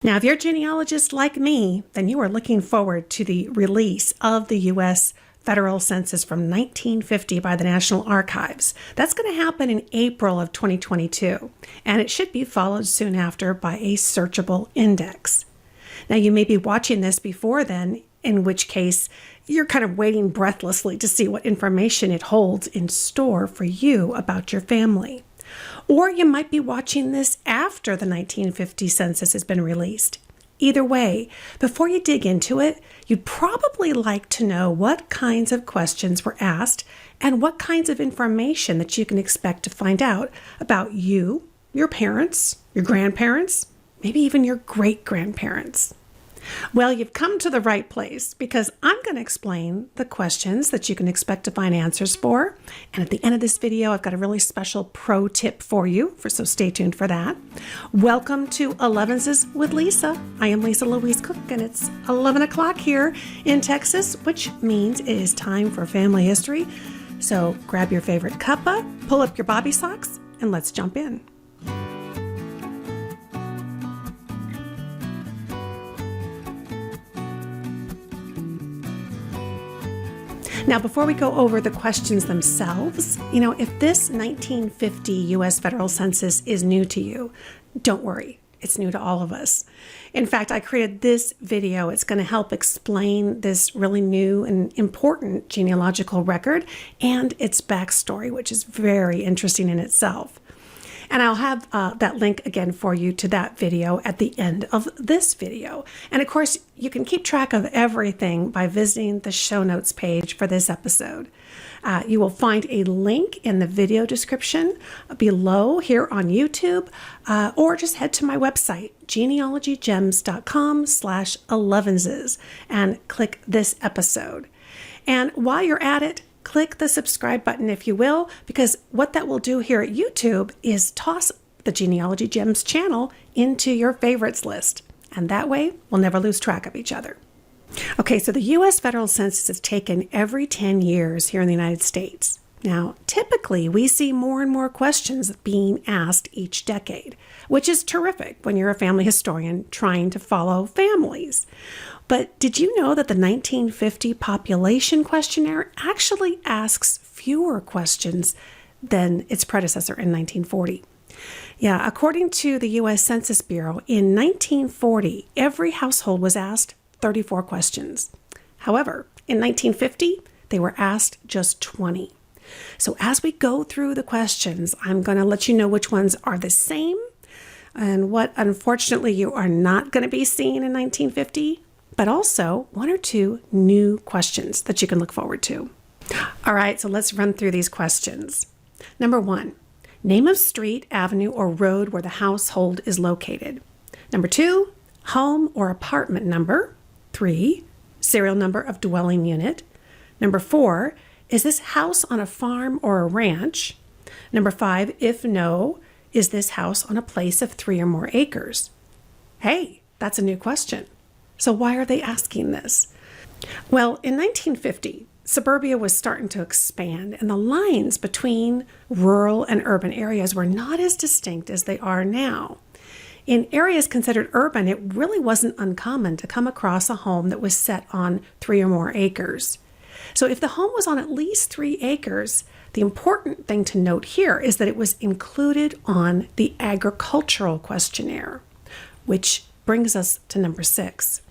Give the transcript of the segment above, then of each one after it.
Now, if you're a genealogist like me, then you are looking forward to the release of the U.S. Federal Census from 1950 by the National Archives. That's going to happen in April of 2022, and it should be followed soon after by a searchable index. Now, you may be watching this before then, in which case you're kind of waiting breathlessly to see what information it holds in store for you about your family. Or you might be watching this after the 1950 census has been released. Either way, before you dig into it, you'd probably like to know what kinds of questions were asked and what kinds of information that you can expect to find out about you, your parents, your grandparents, maybe even your great-grandparents. Well, you've come to the right place because I'm going to explain the questions that you can expect to find answers for. And at the end of this video, I've got a really special pro tip for you, so stay tuned for that. Welcome to 11s with Lisa. I am Louise Cooke, and it's 11 o'clock here in Texas, which means it is time for family history. So grab your favorite cuppa, pull up your bobby socks, and let's jump in. Now, before we go over the questions themselves, if this 1950 U.S. federal census is new to you, don't worry. It's new to all of us. In fact, I created this video. It's going to help explain this really new and important genealogical record and its backstory, which is very interesting in itself. And I'll have that link again for you to that video at the end of this video. And of course, you can keep track of everything by visiting the show notes page for this episode. You will find a link in the video description below here on YouTube, or just head to my website, genealogygems.com/11s, and click this episode. And while you're at it, click the subscribe button, if you will, because what that will do here at YouTube is toss the Genealogy Gems channel into your favorites list. And that way, we'll never lose track of each other. Okay, so the U.S. federal census is taken every 10 years here in the United States. Now, typically, we see more and more questions being asked each decade, which is terrific when you're a family historian trying to follow families. But did you know that the 1950 population questionnaire actually asks fewer questions than its predecessor in 1940? Yeah, according to the U.S. Census Bureau, in 1940, every household was asked 34 questions. However, in 1950, they were asked just 20. So as we go through the questions, I'm going to let you know which ones are the same and what, unfortunately, you are not going to be seeing in 1950. But also one or two new questions that you can look forward to. All right, so let's run through these questions. Number 1, name of street, avenue, or road where the household is located. Number 2, home or apartment number. 3, serial number of dwelling unit. Number 4, is this house on a farm or a ranch? Number 5, if no, is this house on a place of 3 or more acres? Hey, that's a new question. So why are they asking this? Well, in 1950, suburbia was starting to expand, and the lines between rural and urban areas were not as distinct as they are now. In areas considered urban, it really wasn't uncommon to come across a home that was set on 3 or more acres. So if the home was on at least 3 acres, the important thing to note here is that it was included on the agricultural questionnaire, which brings us to number 6.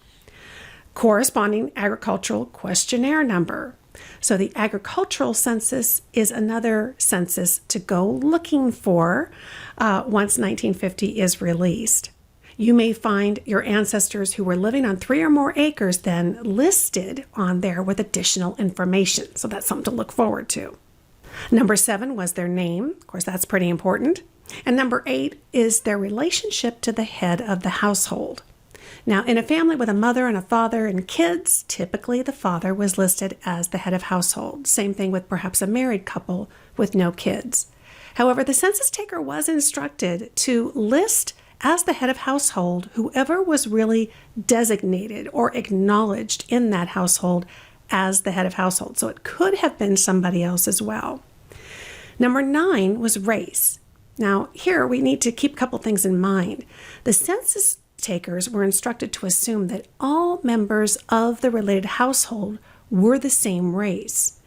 Corresponding agricultural questionnaire number. So the agricultural census is another census to go looking for once 1950 is released. You may find your ancestors who were living on 3 or more acres then listed on there with additional information. So that's something to look forward to. Number 7 was their name. Of course, that's pretty important. And number 8 is their relationship to the head of the household. Now, in a family with a mother and a father and kids, typically the father was listed as the head of household. Same thing with perhaps a married couple with no kids. However, the census taker was instructed to list as the head of household whoever was really designated or acknowledged in that household as the head of household. So it could have been somebody else as well. Number 9 was race. Now, here we need to keep a couple things in mind. The census takers were instructed to assume that all members of the related household were the same race.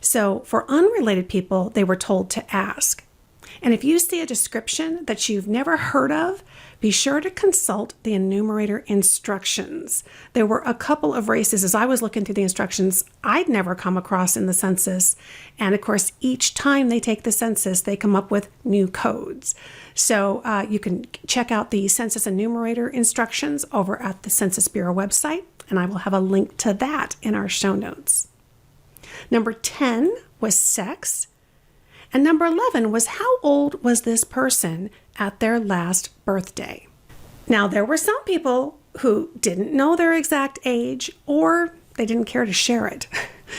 So for unrelated people, they were told to ask. And if you see a description that you've never heard of, be sure to consult the enumerator instructions. There were a couple of races, as I was looking through the instructions, I'd never come across in the census. And of course, each time they take the census, they come up with new codes. So you can check out the census enumerator instructions over at the Census Bureau website, and I will have a link to that in our show notes. Number 10 was sex. And number 11 was how old was this person at their last birthday? Now, there were some people who didn't know their exact age, or they didn't care to share it.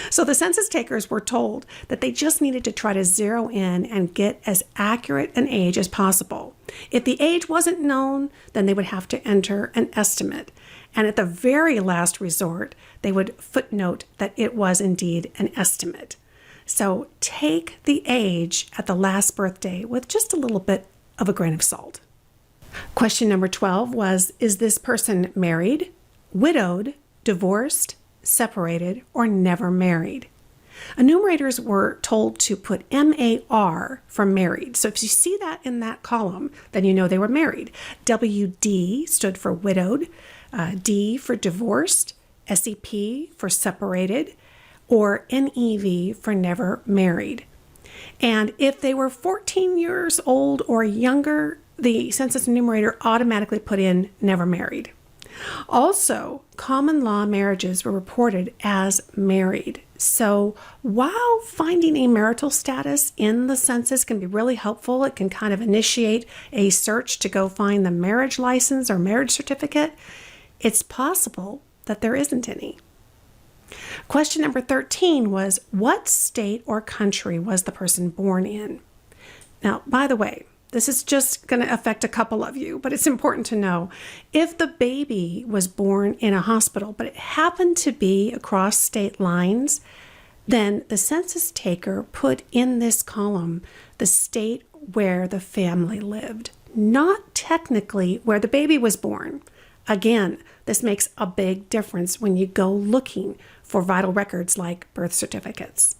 So the census takers were told that they just needed to try to zero in and get as accurate an age as possible. If the age wasn't known, then they would have to enter an estimate. And at the very last resort, they would footnote that it was indeed an estimate. So take the age at the last birthday with just a little bit of a grain of salt. Question number 12 was, is this person married, widowed, divorced, separated, or never married? Enumerators were told to put MAR for married. So if you see that in that column, then you know they were married. WD stood for widowed, D for divorced, SEP for separated, or NEV for never married. And if they were 14 years old or younger, the census enumerator automatically put in never married. Also, common law marriages were reported as married. So while finding a marital status in the census can be really helpful, it can kind of initiate a search to go find the marriage license or marriage certificate, it's possible that there isn't any. Question number 13 was, what state or country was the person born in? Now, by the way, this is just going to affect a couple of you, but it's important to know. If the baby was born in a hospital, but it happened to be across state lines, then the census taker put in this column the state where the family lived, not technically where the baby was born. Again, this makes a big difference when you go looking for vital records like birth certificates.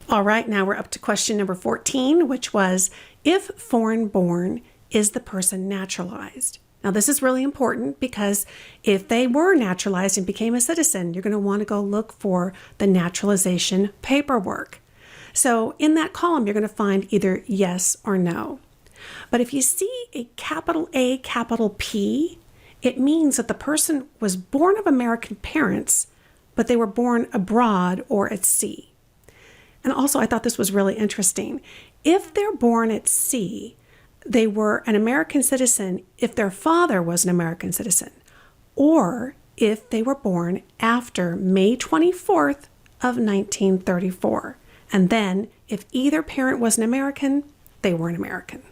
All right, now we're up to question number 14, which was, if foreign born, is the person naturalized? Now, this is really important because if they were naturalized and became a citizen, you're going to want to go look for the naturalization paperwork. So in that column, you're going to find either yes or no. But if you see a capital A, capital P, it means that the person was born of American parents, but they were born abroad or at sea. And also, I thought this was really interesting. If they're born at sea, they were an American citizen if their father was an American citizen, or if they were born after May 24th of 1934. And then, if either parent was an American, they were an American.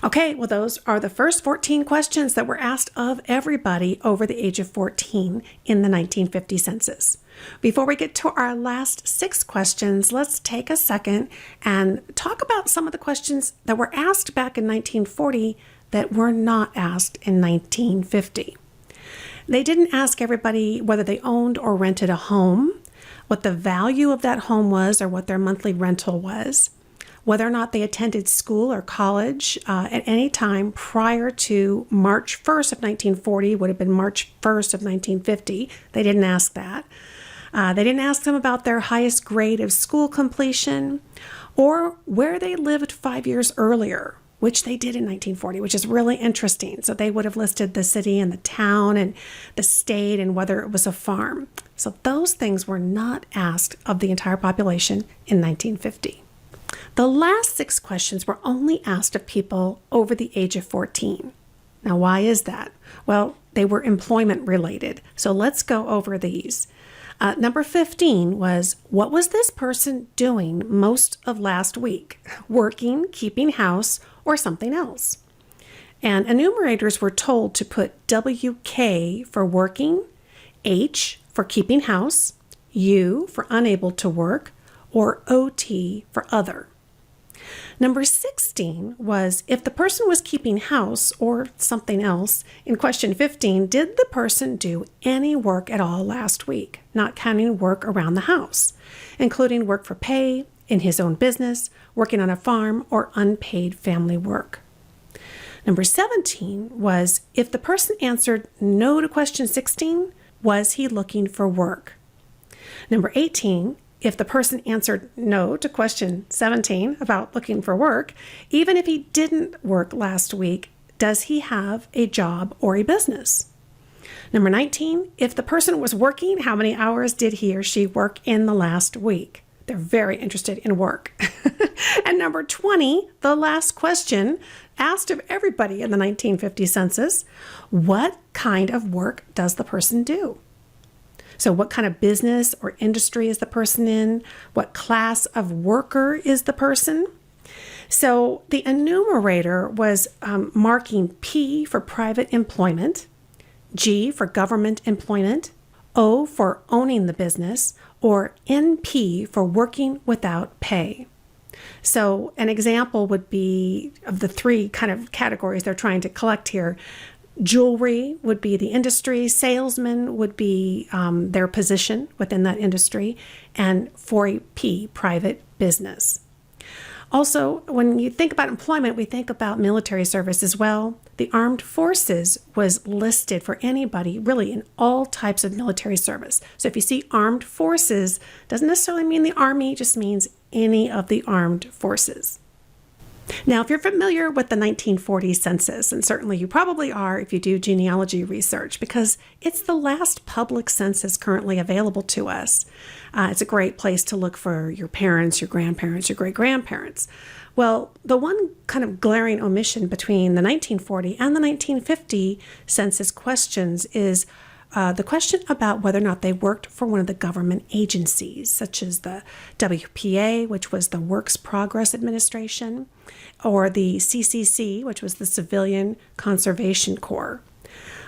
Okay, well, those are the first 14 questions that were asked of everybody over the age of 14 in the 1950 census. Before we get to our last 6 questions, let's take a second and talk about some of the questions that were asked back in 1940 that were not asked in 1950. They didn't ask everybody whether they owned or rented a home, what the value of that home was or what their monthly rental was, whether or not they attended school or college at any time prior to March 1st of 1940, would have been March 1st of 1950. They didn't ask that. They didn't ask them about their highest grade of school completion or where they lived 5 years earlier, which they did in 1940, which is really interesting. So they would have listed the city and the town and the state and whether it was a farm. So those things were not asked of the entire population in 1950. The last 6 questions were only asked of people over the age of 14. Now, why is that? Well, they were employment related. So let's go over these. Number 15 was, what was this person doing most of last week? Working, keeping house, or something else? And enumerators were told to put WK for working, H for keeping house, U for unable to work, or OT for other. Number 16 was if the person was keeping house or something else. In question 15, did the person do any work at all last week, not counting work around the house, including work for pay, in his own business, working on a farm, or unpaid family work? Number 17 was if the person answered no to question 16, was he looking for work? Number 18, if the person answered no to question 17 about looking for work, even if he didn't work last week, does he have a job or a business? Number 19, if the person was working, how many hours did he or she work in the last week? They're very interested in work. And number 20, the last question asked of everybody in the 1950 census, what kind of work does the person do? So what kind of business or industry is the person in? What class of worker is the person? So the enumerator was marking P for private employment, G for government employment, O for owning the business, or NP for working without pay. So an example would be of the three kind of categories they're trying to collect here. Jewelry would be the industry, salesman would be their position within that industry, and 4P, private business. Also, when you think about employment, we think about military service as well. The armed forces was listed for anybody really in all types of military service. So if you see armed forces, doesn't necessarily mean the Army, it just means any of the armed forces. Now, if you're familiar with the 1940 census, and certainly you probably are if you do genealogy research, because it's the last public census currently available to us. It's a great place to look for your parents, your grandparents, your great-grandparents. Well, the one kind of glaring omission between the 1940 and the 1950 census questions is the question about whether or not they worked for one of the government agencies, such as the WPA, which was the Works Progress Administration, or the CCC, which was the Civilian Conservation Corps.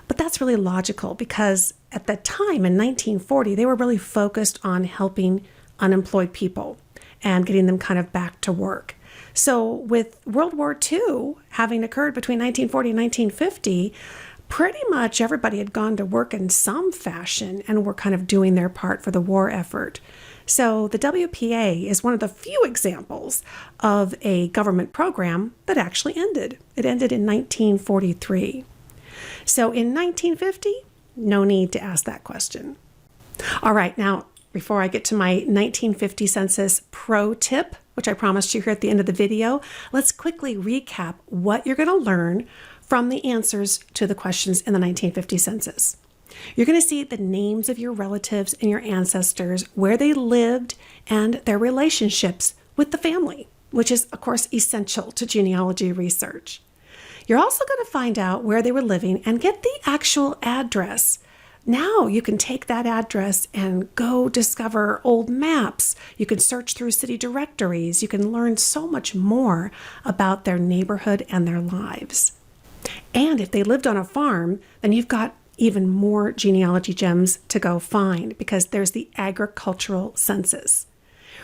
But that's really logical because at that time in 1940, they were really focused on helping unemployed people and getting them kind of back to work. So with World War II having occurred between 1940 and 1950, pretty much everybody had gone to work in some fashion and were kind of doing their part for the war effort. So the WPA is one of the few examples of a government program that actually ended. It ended in 1943. So in 1950, no need to ask that question. All right, now, before I get to my 1950 Census Pro Tip, which I promised you here at the end of the video, let's quickly recap what you're going to learn from the answers to the questions in the 1950 census. You're going to see the names of your relatives and your ancestors, where they lived, and their relationships with the family, which is, of course, essential to genealogy research. You're also going to find out where they were living and get the actual address. Now you can take that address and go discover old maps. You can search through city directories. You can learn so much more about their neighborhood and their lives. And if they lived on a farm, then you've got even more genealogy gems to go find because there's the agricultural census.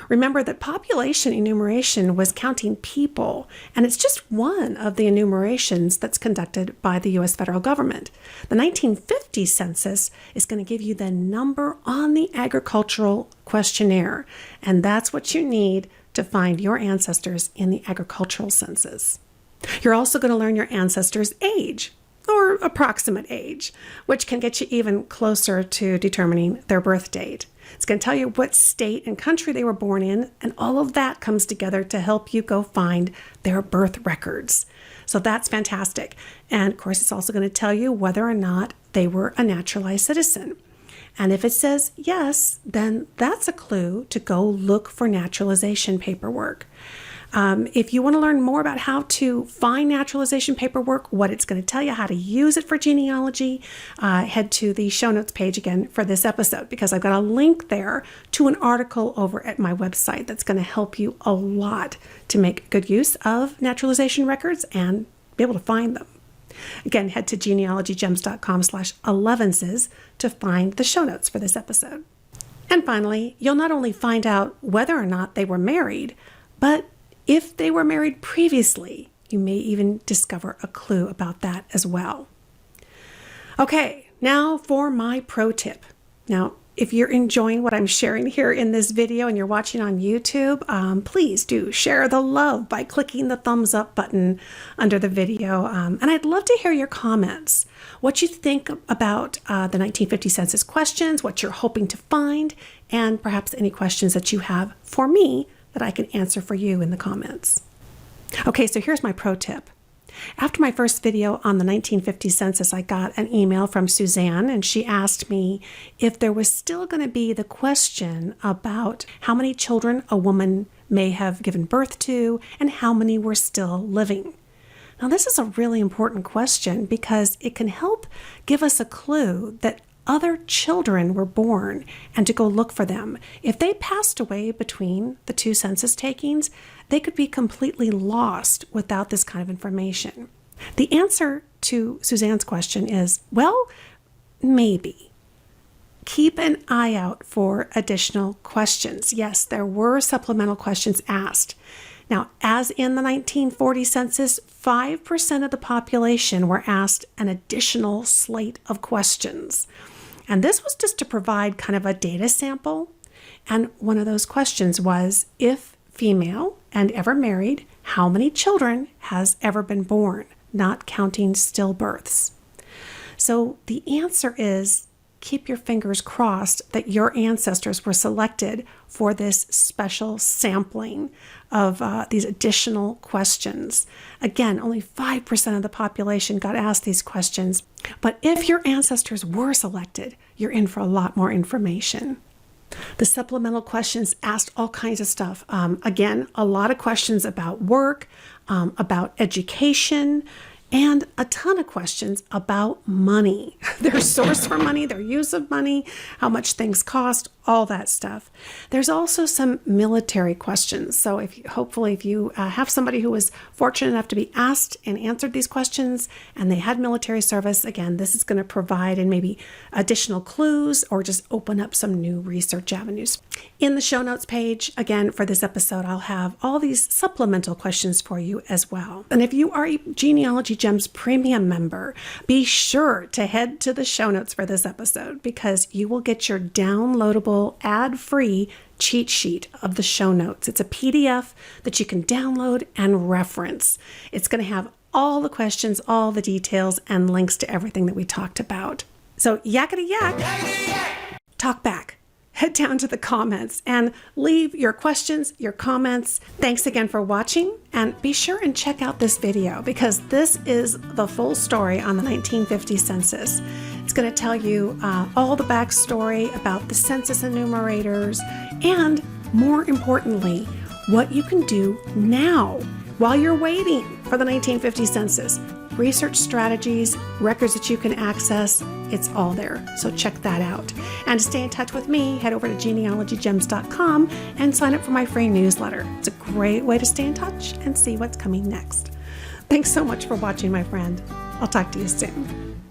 Remember that population enumeration was counting people, and it's just one of the enumerations that's conducted by the U.S. federal government. The 1950 census is going to give you the number on the agricultural questionnaire, and that's what you need to find your ancestors in the agricultural census. You're also going to learn your ancestors' age, or approximate age, which can get you even closer to determining their birth date. It's going to tell you what state and country they were born in, and all of that comes together to help you go find their birth records. So that's fantastic. And of course, it's also going to tell you whether or not they were a naturalized citizen. And if it says yes, then that's a clue to go look for naturalization paperwork. If you want to learn more about how to find naturalization paperwork, what it's going to tell you, how to use it for genealogy, head to the show notes page again for this episode, because I've got a link there to an article over at my website that's going to help you a lot to make good use of naturalization records and be able to find them. Again, head to genealogygems.com/11s to find the show notes for this episode. And finally, you'll not only find out whether or not they were married, but If they were married previously, you may even discover a clue about that as well. Okay, now for my pro tip. Now, if you're enjoying what I'm sharing here in this video and you're watching on YouTube, please do share the love by clicking the thumbs up button under the video. And I'd love to hear your comments, what you think about the 1950 Census questions, what you're hoping to find, and perhaps any questions that you have for me that I can answer for you in the comments. Okay, so here's my pro tip. After my first video on the 1950 census, I got an email from Suzanne, and she asked me if there was still going to be the question about how many children a woman may have given birth to and how many were still living. Now, this is a really important question because it can help give us a clue that other children were born and to go look for them. If they passed away between the two census takings, they could be completely lost without this kind of information. The answer to Suzanne's question is, well, maybe. Keep an eye out for additional questions. Yes, there were supplemental questions asked. Now, as in the 1940 census, 5% of the population were asked an additional slate of questions. And this was just to provide kind of a data sample. And one of those questions was, if female and ever married, how many children has ever been born, not counting stillbirths? So the answer is, keep your fingers crossed that your ancestors were selected for this special sampling of these additional questions. Again, only 5% of the population got asked these questions. But if your ancestors were selected, you're in for a lot more information. The supplemental questions asked all kinds of stuff. Again, a lot of questions about work, about education, and a ton of questions about money, their source for money, their use of money, how much things cost, all that stuff. There's also some military questions. So hopefully if you have somebody who was fortunate enough to be asked and answered these questions and they had military service, again, this is going to provide and maybe additional clues or just open up some new research avenues. In the show notes page, again, for this episode, I'll have all these supplemental questions for you as well. And if you are a Genealogy Gems Premium member, be sure to head to the show notes for this episode because you will get your downloadable ad-free cheat sheet of the show notes. It's a PDF that you can download and reference. It's going to have all the questions, all the details, and links to everything that we talked about. So yakety yak, talk back. Head down to the comments and leave your questions, your comments. Thanks again for watching, and be sure and check out this video because this is the full story on the 1950 census. It's going to tell you all the backstory about the census enumerators and, more importantly, what you can do now while you're waiting for the 1950 census. Research strategies, records that you can access, it's all there. So check that out. And to stay in touch with me, head over to genealogygems.com and sign up for my free newsletter. It's a great way to stay in touch and see what's coming next. Thanks so much for watching, my friend. I'll talk to you soon.